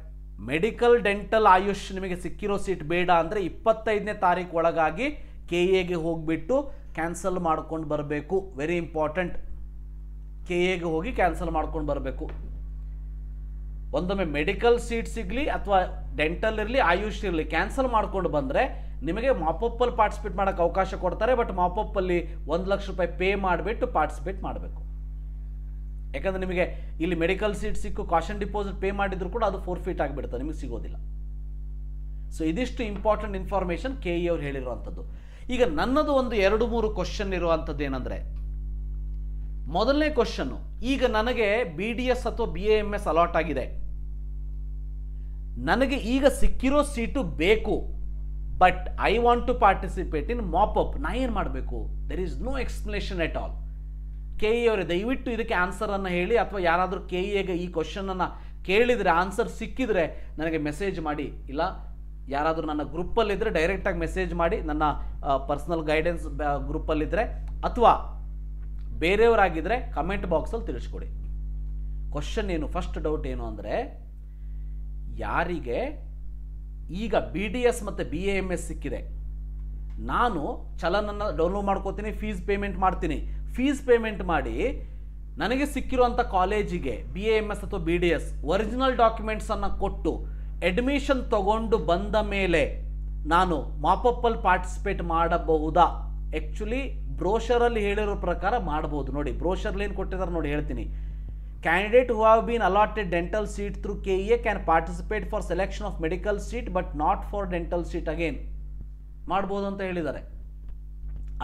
medical dental AYUSH ನಿಮಗೆ ಸಿಕ್ಕಿರೋ ಸೀಟ್ ಬೇಡ ಅಂದರೆ 25ನೇ ತಾರೀಕು ಒಳಗಾಗಿ KEಗೆ ಹೋಗಿಬಿಟ್ಟು ಕ್ಯಾನ್ಸಲ್ ಮಾಡ್ಕೊಂಡು ಬರಬೇಕು. ವೆರಿ ಇಂಪಾರ್ಟೆಂಟ್, KEಗೆ ಹೋಗಿ ಕ್ಯಾನ್ಸಲ್ ಮಾಡ್ಕೊಂಡು ಬರಬೇಕು. ಒಂದೊಮ್ಮೆ ಮೆಡಿಕಲ್ ಸೀಟ್ ಸಿಗಲಿ ಅಥವಾ ಡೆಂಟಲ್ ಇರಲಿ ಆಯುಷ್ ಇರಲಿ, ಕ್ಯಾನ್ಸಲ್ ಮಾಡ್ಕೊಂಡು ಬಂದರೆ ನಿಮಗೆ ಮಾಪಪ್ಪಲ್ಲಿ ಪಾರ್ಟಿಸಿಪೇಟ್ ಮಾಡೋಕ್ಕೆ ಅವಕಾಶ ಕೊಡ್ತಾರೆ. ಬಟ್ ಮಾಪಪ್ಪಲ್ಲಿ 1 ಲಕ್ಷ ರೂಪಾಯಿ ಪೇ ಮಾಡಿಬಿಟ್ಟು ಪಾರ್ಟಿಸಿಪೇಟ್ ಮಾಡಬೇಕು. ಯಾಕಂದರೆ ನಿಮಗೆ ಇಲ್ಲಿ ಮೆಡಿಕಲ್ ಸೀಟ್ ಸಿಕ್ಕು ಕಾಷನ್ ಡಿಪಾಸಿಟ್ ಪೇ ಮಾಡಿದ್ರು ಕೂಡ ಅದು ಫೋರ್ಫಿಟ್ ಆಗಿಬಿಡ್ತದೆ, ನಿಮಗೆ ಸಿಗೋದಿಲ್ಲ. ಸೊ ಇದಿಷ್ಟು ಇಂಪಾರ್ಟೆಂಟ್ ಇನ್ಫಾರ್ಮೇಷನ್ KE ಅವ್ರು ಹೇಳಿರುವಂಥದ್ದು. ಈಗ ನನ್ನದು ಒಂದು 2-3 ಕ್ವಶನ್ ಇರುವಂಥದ್ದು ಏನಂದರೆ, ಮೊದಲನೇ ಕ್ವಶನ್ನು, ಈಗ ನನಗೆ BDS ಅಥವಾ BAMS ಅಲಾಟ್ ಆಗಿದೆ, ನನಗೆ ಈಗ ಸಿಕ್ಕಿರೋ ಸೀಟು ಬೇಕು, but I want to participate in mop up, ನಾ ಏನು ಮಾಡಬೇಕು? There is no explanation at all. KE ಅವರೇ ದಯವಿಟ್ಟು ಇದಕ್ಕೆ ಆನ್ಸರನ್ನು ಹೇಳಿ, ಅಥವಾ ಯಾರಾದರೂ KEಗೆ ಈ ಕ್ವಶನನ್ನು ಕೇಳಿದರೆ ಆನ್ಸರ್ ಸಿಕ್ಕಿದರೆ ನನಗೆ ಮೆಸೇಜ್ ಮಾಡಿ, ಇಲ್ಲ ಯಾರಾದರೂ ನನ್ನ ಗ್ರೂಪಲ್ಲಿದ್ದರೆ ಡೈರೆಕ್ಟಾಗಿ ಮೆಸೇಜ್ ಮಾಡಿ, ನನ್ನ ಪರ್ಸನಲ್ ಗೈಡೆನ್ಸ್ ಗ್ರೂಪಲ್ಲಿದ್ದರೆ ಅಥವಾ ಬೇರೆಯವರಾಗಿದ್ದರೆ ಕಮೆಂಟ್ ಬಾಕ್ಸಲ್ಲಿ ತಿಳಿಸ್ಕೊಡಿ. ಕ್ವಶನ್ ಏನು, ಫಸ್ಟ್ ಡೌಟ್ ಏನು ಅಂದರೆ, ಯಾರಿಗೆ ಈಗ BDS ಮತ್ತು BAMS ಸಿಕ್ಕಿದೆ, ನಾನು ಚಲನನ್ನು ಡೌನ್ಲೋಡ್ ಮಾಡ್ಕೋತೀನಿ, ಫೀಸ್ ಪೇಮೆಂಟ್ ಮಾಡ್ತೀನಿ, ಫೀಸ್ ಪೇಮೆಂಟ್ ಮಾಡಿ ನನಗೆ ಸಿಕ್ಕಿರುವಂಥ ಕಾಲೇಜಿಗೆ BAMS ಅಥವಾ BDS ಒರಿಜಿನಲ್ ಡಾಕ್ಯುಮೆಂಟ್ಸನ್ನು ಕೊಟ್ಟು ಅಡ್ಮಿಷನ್ ತಗೊಂಡು ಬಂದ ಮೇಲೆ ನಾನು ಮಾಪಪ್ಪಲ್ಲಿ ಪಾರ್ಟಿಸಿಪೇಟ್ ಮಾಡಬಹುದಾ? ಆ್ಯಕ್ಚುಲಿ ಬ್ರೋಷರಲ್ಲಿ ಹೇಳಿರೋ ಪ್ರಕಾರ ಮಾಡಬಹುದು. ನೋಡಿ ಬ್ರೋಷರ್ಲಿ ಏನು ಕೊಟ್ಟಿದ್ದಾರೆ ನೋಡಿ ಹೇಳ್ತೀನಿ. Candidate who have been allotted dental seat through KEA can participate for selection of medical seat but not for dental seat again. ಮಾಡ್ಬೋದು ಅಂತ ಹೇಳಿದ್ದಾರೆ,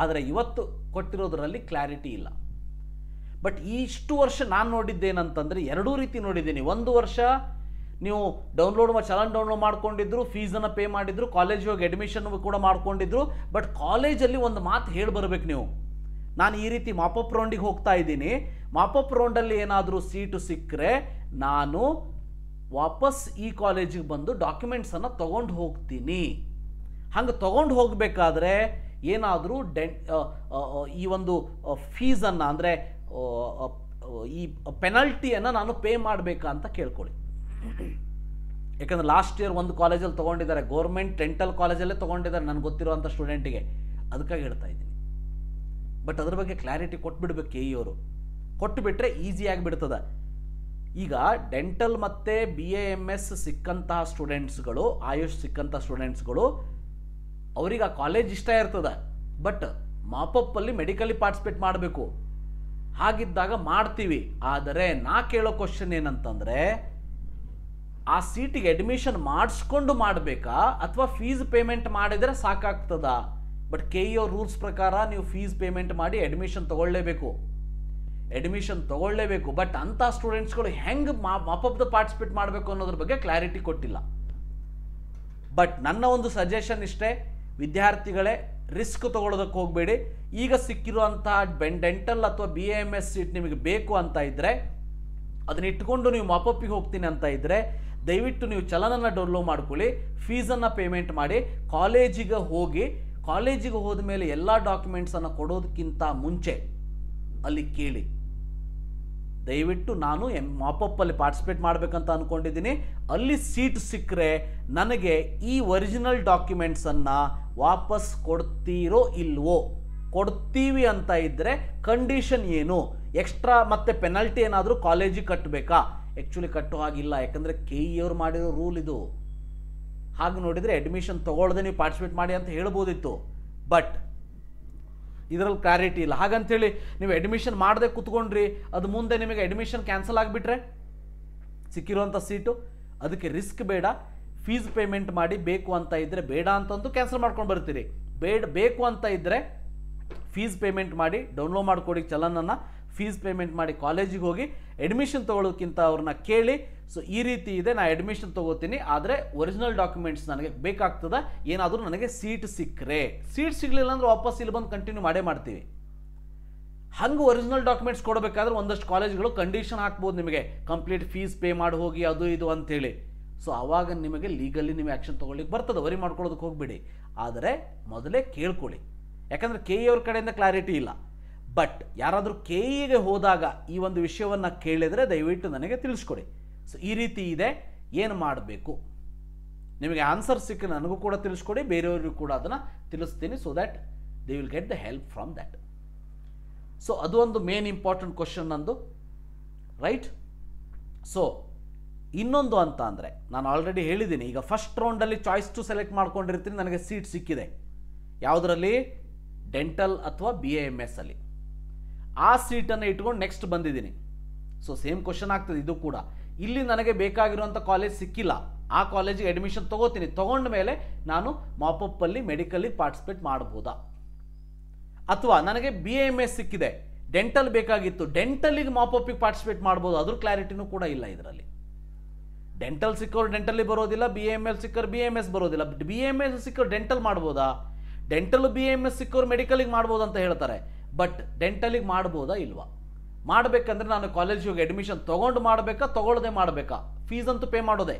ಆದರೆ ಇವತ್ತು ಕೊಟ್ಟಿರೋದರಲ್ಲಿ ಕ್ಲಾರಿಟಿ ಇಲ್ಲ. ಬಟ್ ಇಷ್ಟು ವರ್ಷ ನಾನು ನೋಡಿದ್ದೇನಂತಂದರೆ ಎರಡೂ ರೀತಿ ನೋಡಿದ್ದೀನಿ. ಒಂದು ವರ್ಷ ನೀವು ಚಲನ್ ಡೌನ್ಲೋಡ್ ಮಾಡ್ಕೊಂಡಿದ್ರು, ಫೀಸನ್ನು ಪೇ ಮಾಡಿದ್ರು, ಕಾಲೇಜಿಗೆ ಹೋಗಿ ಅಡ್ಮಿಷನ್ ಕೂಡ ಮಾಡ್ಕೊಂಡಿದ್ರು. ಬಟ್ ಕಾಲೇಜಲ್ಲಿ ಒಂದು ಮಾತು ಹೇಳಿ ಬರಬೇಕು ನೀವು, ನಾನು ಈ ರೀತಿ ಮಾಪಪ್ ರೌಂಡಿಗೆ ಹೋಗ್ತಾ ಇದ್ದೀನಿ, ಮಾಪಪ್ ರೌಂಡಲ್ಲಿ ಏನಾದರೂ ಸೀಟು ಸಿಕ್ಕರೆ ನಾನು ವಾಪಸ್ ಈ ಕಾಲೇಜಿಗೆ ಬಂದು ಡಾಕ್ಯುಮೆಂಟ್ಸನ್ನು ತೊಗೊಂಡು ಹೋಗ್ತೀನಿ. ಹಂಗೆ ತೊಗೊಂಡು ಹೋಗಬೇಕಾದ್ರೆ ಏನಾದರೂ ಈ ಒಂದು ಫೀಸನ್ನು ಅಂದರೆ ಈ ಪೆನಲ್ಟಿಯನ್ನು ನಾನು ಪೇ ಮಾಡಬೇಕಾ ಅಂತ ಕೇಳ್ಕೊಳ್ಳಿ. ಯಾಕಂದರೆ ಲಾಸ್ಟ್ ಇಯರ್ ಒಂದು ಕಾಲೇಜಲ್ಲಿ ತೊಗೊಂಡಿದ್ದಾರೆ, ಗೌರ್ಮೆಂಟ್ ಡೆಂಟಲ್ ಕಾಲೇಜಲ್ಲೇ ತೊಗೊಂಡಿದ್ದಾರೆ ನನಗೆ ಗೊತ್ತಿರುವಂಥ ಸ್ಟೂಡೆಂಟಿಗೆ, ಅದಕ್ಕಾಗಿ ಹೇಳ್ತಾ ಇದ್ದೀನಿ. ಬಟ್ ಅದ್ರ ಬಗ್ಗೆ ಕ್ಲಾರಿಟಿ ಕೊಟ್ಬಿಡ್ಬೇಕು ಕೆ ಇ ಅವರು. ಕೊಟ್ಟುಬಿಟ್ರೆ ಈಸಿ ಆಗಿಬಿಡ್ತದೆ. ಈಗ ಡೆಂಟಲ್ ಮತ್ತು BAMS ಸಿಕ್ಕಂತಹ ಸ್ಟೂಡೆಂಟ್ಸ್ಗಳು, ಆಯುಷ್ ಸಿಕ್ಕಂಥ ಸ್ಟೂಡೆಂಟ್ಸ್ಗಳು, ಅವ್ರಿಗೆ ಆ ಕಾಲೇಜ್ ಇಷ್ಟ ಇರ್ತದೆ, ಬಟ್ ಮಾಪಪ್ಪಲ್ಲಿ ಮೆಡಿಕಲಿ ಪಾರ್ಟಿಸಿಪೇಟ್ ಮಾಡಬೇಕು. ಹಾಗಿದ್ದಾಗ ಮಾಡ್ತೀವಿ. ಆದರೆ ನಾ ಕೇಳೋ ಕ್ವಶನ್ ಏನಂತಂದರೆ, ಆ ಸೀಟಿಗೆ ಅಡ್ಮಿಷನ್ ಮಾಡಿಸ್ಕೊಂಡು ಮಾಡಬೇಕಾ ಅಥವಾ ಫೀಸ್ ಪೇಮೆಂಟ್ ಮಾಡಿದರೆ ಸಾಕಾಗ್ತದಾ? ಬಟ್ ಕೆ ಇ ಅವ್ರ ರೂಲ್ಸ್ ಪ್ರಕಾರ ನೀವು ಫೀಸ್ ಪೇಮೆಂಟ್ ಮಾಡಿ ಅಡ್ಮಿಷನ್ ತೊಗೊಳ್ಳೇಬೇಕು. ಬಟ್ ಅಂಥ ಸ್ಟೂಡೆಂಟ್ಸ್ಗಳು ಹೆಂಗೆ ಮಾಪಪ್ದ ಪಾರ್ಟಿಸಿಪೇಟ್ ಮಾಡಬೇಕು ಅನ್ನೋದ್ರ ಬಗ್ಗೆ ಕ್ಲಾರಿಟಿ ಕೊಟ್ಟಿಲ್ಲ. ಬಟ್ ನನ್ನ ಒಂದು ಸಜೆಷನ್ ಇಷ್ಟೇ, ವಿದ್ಯಾರ್ಥಿಗಳೇ ರಿಸ್ಕ್ ತೊಗೊಳೋದಕ್ಕೆ ಹೋಗಬೇಡಿ. ಈಗ ಸಿಕ್ಕಿರುವಂತಹ ಡೆಂಟಲ್ ಅಥವಾ BAMS ಸೀಟ್ ನಿಮಗೆ ಬೇಕು ಅಂತ ಇದ್ದರೆ, ಅದನ್ನ ಇಟ್ಕೊಂಡು ನೀವು ಮಾಪಪ್ಪಿಗೆ ಹೋಗ್ತೀನಿ ಅಂತ ಇದ್ದರೆ, ದಯವಿಟ್ಟು ನೀವು ಚಲನನ್ನು ಡೌನ್ಲೋಡ್ ಮಾಡ್ಕೊಳ್ಳಿ, ಫೀಸನ್ನು ಪೇಮೆಂಟ್ ಮಾಡಿ ಕಾಲೇಜಿಗೆ ಹೋಗಿ. ಕಾಲೇಜಿಗೆ ಹೋದ ಮೇಲೆ ಎಲ್ಲ ಡಾಕ್ಯುಮೆಂಟ್ಸನ್ನು ಕೊಡೋದಕ್ಕಿಂತ ಮುಂಚೆ ಅಲ್ಲಿ ಕೇಳಿ, ದಯವಿಟ್ಟು ನಾನು ಮಾಪಪ್ಪಲ್ಲಿ ಪಾರ್ಟಿಸಿಪೇಟ್ ಮಾಡಬೇಕಂತ ಅಂದ್ಕೊಂಡಿದ್ದೀನಿ, ಅಲ್ಲಿ ಸೀಟ್ ಸಿಕ್ಕರೆ ನನಗೆ ಈ ಒರಿಜಿನಲ್ ಡಾಕ್ಯುಮೆಂಟ್ಸನ್ನು ವಾಪಸ್ ಕೊಡ್ತೀರೋ ಇಲ್ವೋ, ಕೊಡ್ತೀವಿ ಅಂತ ಇದ್ದರೆ ಕಂಡೀಷನ್ ಏನು, ಎಕ್ಸ್ಟ್ರಾ ಮತ್ತು ಪೆನಲ್ಟಿ ಏನಾದರೂ ಕಾಲೇಜಿಗೆ ಕಟ್ಟಬೇಕಾ? ಆ್ಯಕ್ಚುಲಿ ಕಟ್ಟೋ ಹಾಗಿಲ್ಲ, ಯಾಕಂದರೆ ಕೆ ಇ ಅವ್ರು ಮಾಡಿರೋ ರೂಲ್ ಇದು. ಹಾಗೆ ನೋಡಿದರೆ ಅಡ್ಮಿಷನ್ ತೊಗೊಳ್ಳದೆ ನೀವು ಪಾರ್ಟಿಸಿಪೇಟ್ ಮಾಡಿ ಅಂತ ಹೇಳ್ಬೋದಿತ್ತು, ಬಟ್ ಇದರಲ್ಲಿ ಕ್ಲಾರಿಟಿ ಇಲ್ಲ. ಹಾಗಂತೇಳಿ ನೀವು ಅಡ್ಮಿಷನ್ ಮಾಡದೆ ಕೂತ್ಕೊಂಡ್ರಿ, ಅದು ಮುಂದೆ ನಿಮಗೆ ಅಡ್ಮಿಷನ್ ಕ್ಯಾನ್ಸಲ್ ಆಗಿಬಿಟ್ರೆ ಸಿಕ್ಕಿರುವಂಥ ಸೀಟು, ಅದಕ್ಕೆ ರಿಸ್ಕ್ ಬೇಡ. ಫೀಸ್ ಪೇಮೆಂಟ್ ಮಾಡಿ, ಬೇಕು ಅಂತ ಇದ್ದರೆ, ಬೇಡ ಅಂತಂದು ಕ್ಯಾನ್ಸಲ್ ಮಾಡ್ಕೊಂಡು ಬರ್ತೀರಿ. ಬೇಕು ಅಂತ ಇದ್ದರೆ ಫೀಸ್ ಪೇಮೆಂಟ್ ಮಾಡಿ ಡೌನ್ಲೋಡ್ ಮಾಡ್ಕೊಡಿ ಚಲನನ್ನು, ಫೀಸ್ ಪೇಮೆಂಟ್ ಮಾಡಿ ಕಾಲೇಜಿಗೆ ಹೋಗಿ ಅಡ್ಮಿಷನ್ ತೊಗೊಳ್ಳೋದಕ್ಕಿಂತ ಅವ್ರನ್ನ ಕೇಳಿ. ಸೊ ಈ ರೀತಿ ಇದೆ, ನಾನು ಅಡ್ಮಿಷನ್ ತೊಗೋತೀನಿ, ಆದರೆ ಒರಿಜಿನಲ್ ಡಾಕ್ಯುಮೆಂಟ್ಸ್ ನನಗೆ ಬೇಕಾಗ್ತದೆ. ಏನಾದರೂ ನನಗೆ ಸೀಟ್ ಸಿಕ್ಕರೆ, ಸೀಟ್ ಸಿಗಲಿಲ್ಲ ಅಂದರೆ ವಾಪಸ್ ಇಲ್ಲಿ ಬಂದು ಕಂಟಿನ್ಯೂ ಮಾಡ್ತೀವಿ. ಹಂಗೆ ಒರಿಜಿನಲ್ ಡಾಕ್ಯುಮೆಂಟ್ಸ್ ಕೊಡಬೇಕಾದ್ರೆ ಒಂದಷ್ಟು ಕಾಲೇಜ್ಗಳು ಕಂಡೀಷನ್ ಹಾಕ್ಬೋದು ನಿಮಗೆ, ಕಂಪ್ಲೀಟ್ ಫೀಸ್ ಪೇ ಮಾಡಿ ಹೋಗಿ ಅದು ಇದು ಅಂತೇಳಿ. ಸೊ ಆವಾಗ ನಿಮಗೆ ಲೀಗಲಿ ನೀವು ಆ್ಯಕ್ಷನ್ ತೊಗೊಳ್ಳಿಕ್ಕೆ ಬರ್ತದೆ, ವರಿ ಮಾಡ್ಕೊಳ್ಳೋದಕ್ಕೆ ಹೋಗ್ಬೇಡಿ. ಆದರೆ ಮೊದಲೇ ಕೇಳ್ಕೊಳ್ಳಿ, ಯಾಕಂದರೆ ಕೆ ಇ ಅವ್ರ ಕಡೆಯಿಂದ ಕ್ಲಾರಿಟಿ ಇಲ್ಲ. ಬಟ್ ಯಾರಾದರೂ ಕೆ ಇಗೆ ಹೋದಾಗ ಈ ಒಂದು ವಿಷಯವನ್ನು ಕೇಳಿದರೆ ದಯವಿಟ್ಟು ನನಗೆ ತಿಳಿಸ್ಕೊಡಿ. ಸೊ ಈ ರೀತಿ ಇದೆ, ಏನು ಮಾಡಬೇಕು ನಿಮಗೆ ಆನ್ಸರ್ ಸಿಕ್ಕ ನನಗೂ ಕೂಡ ತಿಳಿಸ್ಕೊಡಿ, ಬೇರೆಯವ್ರಿಗೂ ಕೂಡ ಅದನ್ನು ತಿಳಿಸ್ತೀನಿ. So that they will get the help from that. So ಅದು ಒಂದು ಮೇನ್ ಇಂಪಾರ್ಟೆಂಟ್ ಕ್ವಶನ್ ನಂದು, ರೈಟ್? ಸೊ ಇನ್ನೊಂದು ಅಂತ ಅಂದರೆ, ನಾನು ಆಲ್ರೆಡಿ ಹೇಳಿದ್ದೀನಿ, ಈಗ ಫಸ್ಟ್ ರೌಂಡಲ್ಲಿ ಚಾಯ್ಸ್ ಟು ಸೆಲೆಕ್ಟ್ ಮಾಡ್ಕೊಂಡಿರ್ತೀನಿ, ನನಗೆ ಸೀಟ್ ಸಿಕ್ಕಿದೆ ಯಾವುದರಲ್ಲಿ, ಡೆಂಟಲ್ ಅಥವಾ BAMS ಅಲ್ಲಿ. ಆ ಸೀಟನ್ನು ಇಟ್ಕೊಂಡು ನೆಕ್ಸ್ಟ್ ಬಂದಿದ್ದೀನಿ. ಸೊ ಸೇಮ್ ಕ್ವಶನ್ ಆಗ್ತದೆ ಇದು ಕೂಡ. ಇಲ್ಲಿ ನನಗೆ ಬೇಕಾಗಿರುವಂಥ ಕಾಲೇಜ್ ಸಿಕ್ಕಿಲ್ಲ, ಆ ಕಾಲೇಜಿಗೆ ಅಡ್ಮಿಷನ್ ತೊಗೋತೀನಿ, ತೊಗೊಂಡ ಮೇಲೆ ನಾನು ಮಾಪಪ್ಪಲ್ಲಿ ಮೆಡಿಕಲಿ ಪಾರ್ಟಿಸಿಪೇಟ್ ಮಾಡ್ಬೋದಾ? ಅಥವಾ ನನಗೆ BAMS ಸಿಕ್ಕಿದೆ, ಡೆಂಟಲ್ ಬೇಕಾಗಿತ್ತು, ಡೆಂಟಲಿಗೆ ಮಾಪಪ್ಪಿಗೆ ಪಾರ್ಟಿಸಿಪೇಟ್ ಮಾಡ್ಬೋದು, ಅದ್ರ ಕ್ಲಾರಿಟಿನೂ ಕೂಡ ಇಲ್ಲ ಇದರಲ್ಲಿ. ಡೆಂಟಲ್ ಸಿಕ್ಕವ್ರು ಡೆಂಟಲ್ಲಿ ಬರೋದಿಲ್ಲ, BAMS ಸಿಕ್ಕವ್ರು BAMS ಬರೋದಿಲ್ಲ. BAMS ಸಿಕ್ಕವ್ರು ಡೆಂಟಲ್ ಮಾಡ್ಬೋದಾ? ಡೆಂಟಲ್ BAMS ಸಿಕ್ಕವ್ರು ಮೆಡಿಕಲಿಗೆ ಮಾಡ್ಬೋದು ಅಂತ ಹೇಳ್ತಾರೆ, ಬಟ್ ಡೆಂಟಲಿಗೆ ಮಾಡ್ಬೋದಾ ಇಲ್ವಾ? ಮಾಡಬೇಕಂದ್ರೆ ನಾನು ಕಾಲೇಜಿಗೆ ಹೋಗಿ ಅಡ್ಮಿಷನ್ ತೊಗೊಂಡು ಮಾಡಬೇಕಾ, ತೊಗೊಳ್ಳದೆ ಮಾಡಬೇಕಾ? ಫೀಸ್ ಅಂತೂ ಪೇ ಮಾಡೋದೆ.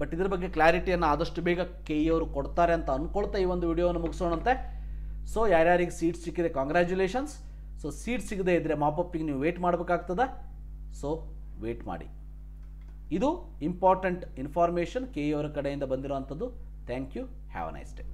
ಬಟ್ ಇದ್ರ ಬಗ್ಗೆ ಕ್ಲಾರಿಟಿಯನ್ನು ಆದಷ್ಟು ಬೇಗ ಕೆ ಇ ಅವರು ಕೊಡ್ತಾರೆ ಅಂತ ಅಂದ್ಕೊಳ್ತಾ ಈ ಒಂದು ವಿಡಿಯೋವನ್ನು ಮುಗಿಸೋಣಂತೆ. ಸೊ ಯಾರ್ಯಾರಿಗೆ ಸೀಟ್ ಸಿಕ್ಕಿದೆ ಕಾಂಗ್ರ್ಯಾಚುಲೇಷನ್ಸ್. ಸೊ ಸೀಟ್ ಸಿಗದೆ ಇದ್ದರೆ ಮಾಪಪ್ಪಿಗೆ ನೀವು ವೇಟ್ ಮಾಡಬೇಕಾಗ್ತದೆ. ಸೊ ವೇಟ್ ಮಾಡಿ. ಇದು ಇಂಪಾರ್ಟೆಂಟ್ ಇನ್ಫಾರ್ಮೇಷನ್ ಕೆ ಇ ಅವರ ಕಡೆಯಿಂದ ಬಂದಿರುವಂಥದ್ದು. Thank you. Have a nice day.